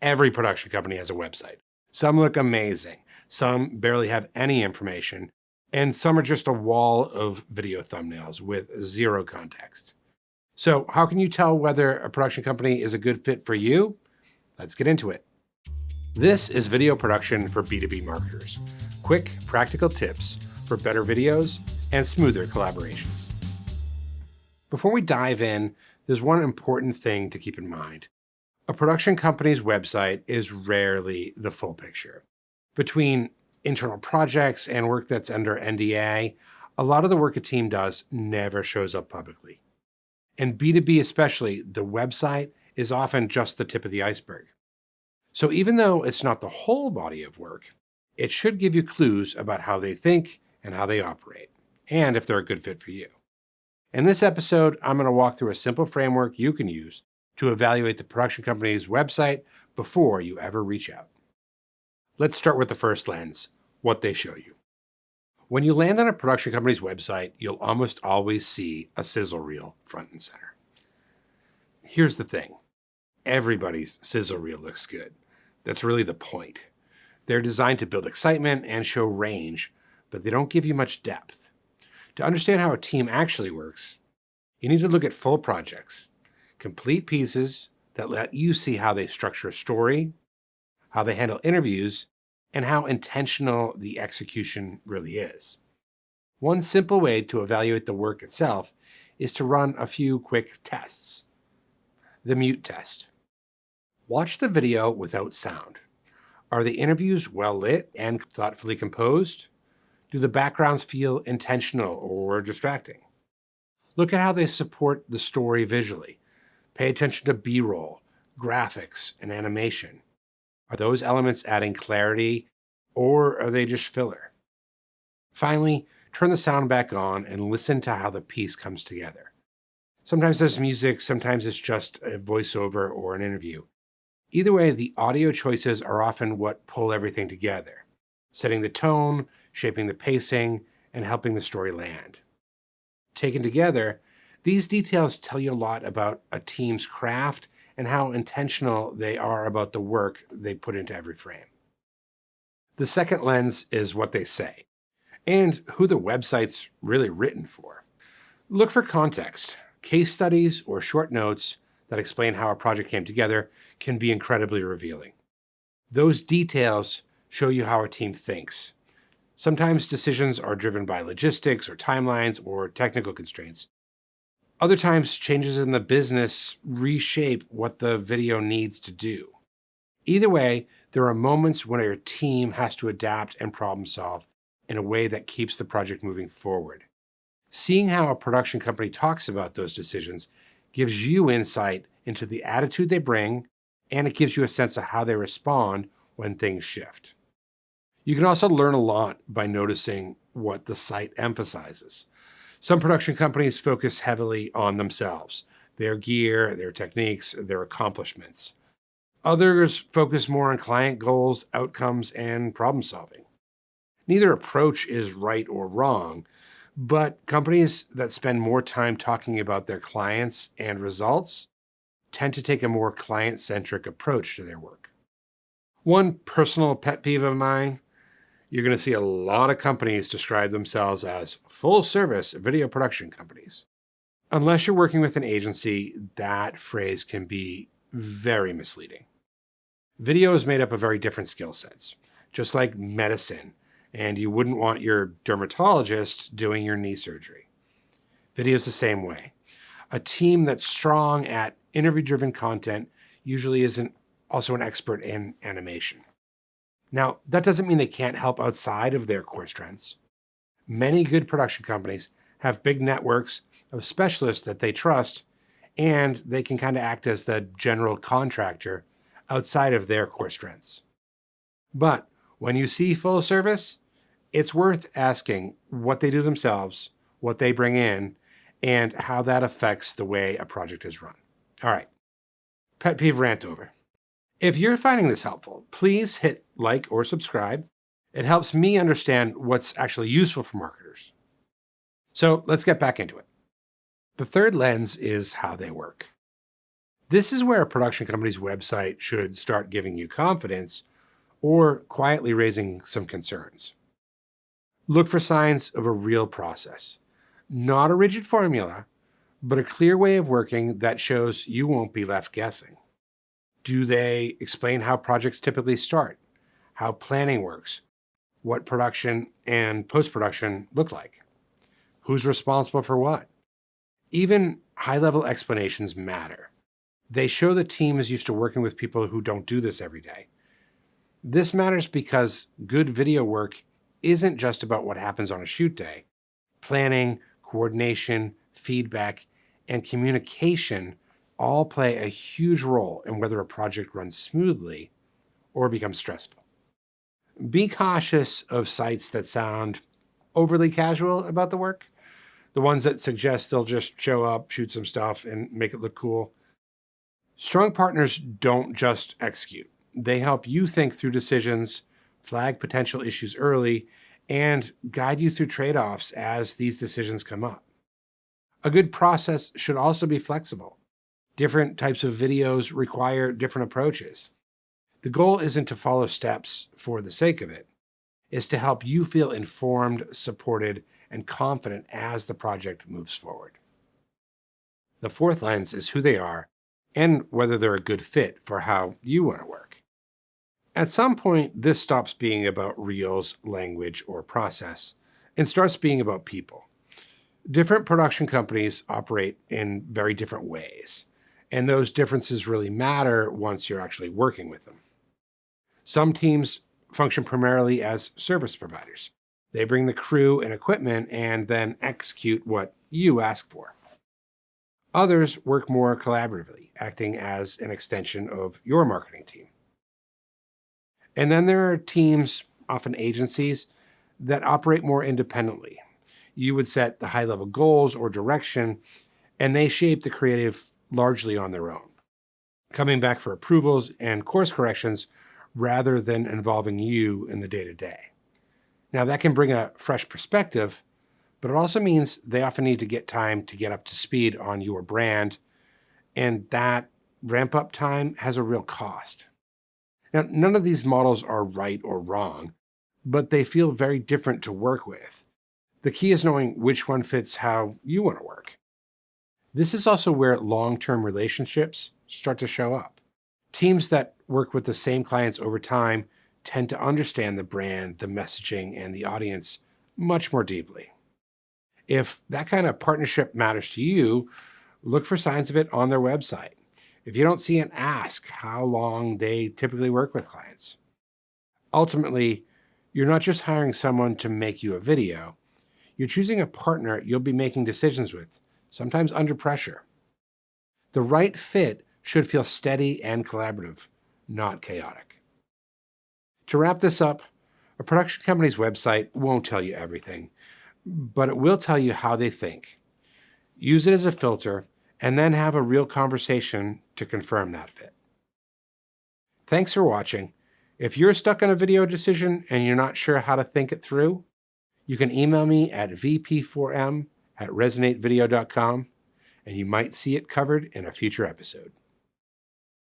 Every production company has a website. Some look amazing, some barely have any information, and some are just a wall of video thumbnails with zero context. So how can you tell whether a production company is a good fit for you? Let's get into it. This is video production for B2B marketers. Quick, practical tips for better videos and smoother collaborations. Before we dive in, there's one important thing to keep in mind. A production company's website is rarely the full picture. Between internal projects and work that's under NDA, a lot of the work a team does never shows up publicly. In B2B especially, the website is often just the tip of the iceberg. So even though it's not the whole body of work, it should give you clues about how they think and how they operate, and if they're a good fit for you. In this episode, I'm going to walk through a simple framework you can use to evaluate the production company's website before you ever reach out. Let's start with the first lens, what they show you. When you land on a production company's website, you'll almost always see a sizzle reel front and center. Here's the thing. Everybody's sizzle reel looks good. That's really the point. They're designed to build excitement and show range, but they don't give you much depth. To understand how a team actually works, you need to look at full projects, complete pieces that let you see how they structure a story, how they handle interviews, and how intentional the execution really is. One simple way to evaluate the work itself is to run a few quick tests. The mute test. Watch the video without sound. Are the interviews well lit and thoughtfully composed? Do the backgrounds feel intentional or distracting? Look at how they support the story visually. Pay attention to B-roll, graphics, and animation. Are those elements adding clarity, or are they just filler? Finally, turn the sound back on and listen to how the piece comes together. Sometimes there's music, sometimes it's just a voiceover or an interview. Either way, the audio choices are often what pull everything together, setting the tone, shaping the pacing, and helping the story land. Taken together, these details tell you a lot about a team's craft and how intentional they are about the work they put into every frame. The second lens is what they say, and who the website's really written for. Look for context. Case studies or short notes that explain how a project came together can be incredibly revealing. Those details show you how a team thinks. Sometimes decisions are driven by logistics or timelines or technical constraints. Other times, changes in the business reshape what the video needs to do. Either way, there are moments when your team has to adapt and problem solve in a way that keeps the project moving forward. Seeing how a production company talks about those decisions gives you insight into the attitude they bring, and it gives you a sense of how they respond when things shift. You can also learn a lot by noticing what the site emphasizes. Some production companies focus heavily on themselves, their gear, their techniques, their accomplishments. Others focus more on client goals, outcomes, and problem solving. Neither approach is right or wrong, but companies that spend more time talking about their clients and results tend to take a more client-centric approach to their work. One personal pet peeve of mine, you're going to see a lot of companies describe themselves as full-service video production companies. Unless you're working with an agency, that phrase can be very misleading. Video is made up of very different skill sets, just like medicine, and you wouldn't want your dermatologist doing your knee surgery. Video's the same way. A team that's strong at interview-driven content usually isn't also an expert in animation. Now, that doesn't mean they can't help outside of their core strengths. Many good production companies have big networks of specialists that they trust, and they can kind of act as the general contractor outside of their core strengths. But when you see full service, it's worth asking what they do themselves, what they bring in, and how that affects the way a project is run. All right, pet peeve rant over. If you're finding this helpful, please hit like or subscribe. It helps me understand what's actually useful for marketers. So let's get back into it. The third lens is how they work. This is where a production company's website should start giving you confidence or quietly raising some concerns. Look for signs of a real process, not a rigid formula, but a clear way of working that shows you won't be left guessing. Do they explain how projects typically start, how planning works, what production and post-production look like, who's responsible for what? Even high-level explanations matter. They show the team is used to working with people who don't do this every day. This matters because good video work isn't just about what happens on a shoot day. Planning, coordination, feedback, and communication all play a huge role in whether a project runs smoothly or becomes stressful. Be cautious of sites that sound overly casual about the work, the ones that suggest they'll just show up, shoot some stuff, and make it look cool. Strong partners don't just execute. They help you think through decisions, flag potential issues early, and guide you through trade-offs as these decisions come up. A good process should also be flexible. Different types of videos require different approaches. The goal isn't to follow steps for the sake of it. It's to help you feel informed, supported, and confident as the project moves forward. The fourth lens is who they are and whether they're a good fit for how you want to work. At some point, this stops being about reels, language, or process and starts being about people. Different production companies operate in very different ways, and those differences really matter once you're actually working with them. Some teams function primarily as service providers. They bring the crew and equipment and then execute what you ask for. Others work more collaboratively, acting as an extension of your marketing team. And then there are teams, often agencies, that operate more independently. You would set the high-level goals or direction, and they shape the creative largely on their own, coming back for approvals and course corrections rather than involving you in the day-to-day. Now, that can bring a fresh perspective, but it also means they often need to get time to get up to speed on your brand, and that ramp-up time has a real cost. Now, none of these models are right or wrong, but they feel very different to work with. The key is knowing which one fits how you want to work. This is also where long-term relationships start to show up. Teams that work with the same clients over time tend to understand the brand, the messaging, and the audience much more deeply. If that kind of partnership matters to you, look for signs of it on their website. If you don't see it, ask how long they typically work with clients. Ultimately, you're not just hiring someone to make you a video. You're choosing a partner you'll be making decisions with, sometimes under pressure. The right fit should feel steady and collaborative, not chaotic. To wrap this up, a production company's website won't tell you everything, but it will tell you how they think. Use it as a filter, and then have a real conversation to confirm that fit. Thanks for watching. If you're stuck on a video decision and you're not sure how to think it through, you can email me at vp4m@resonatevideo.com, and you might see it covered in a future episode.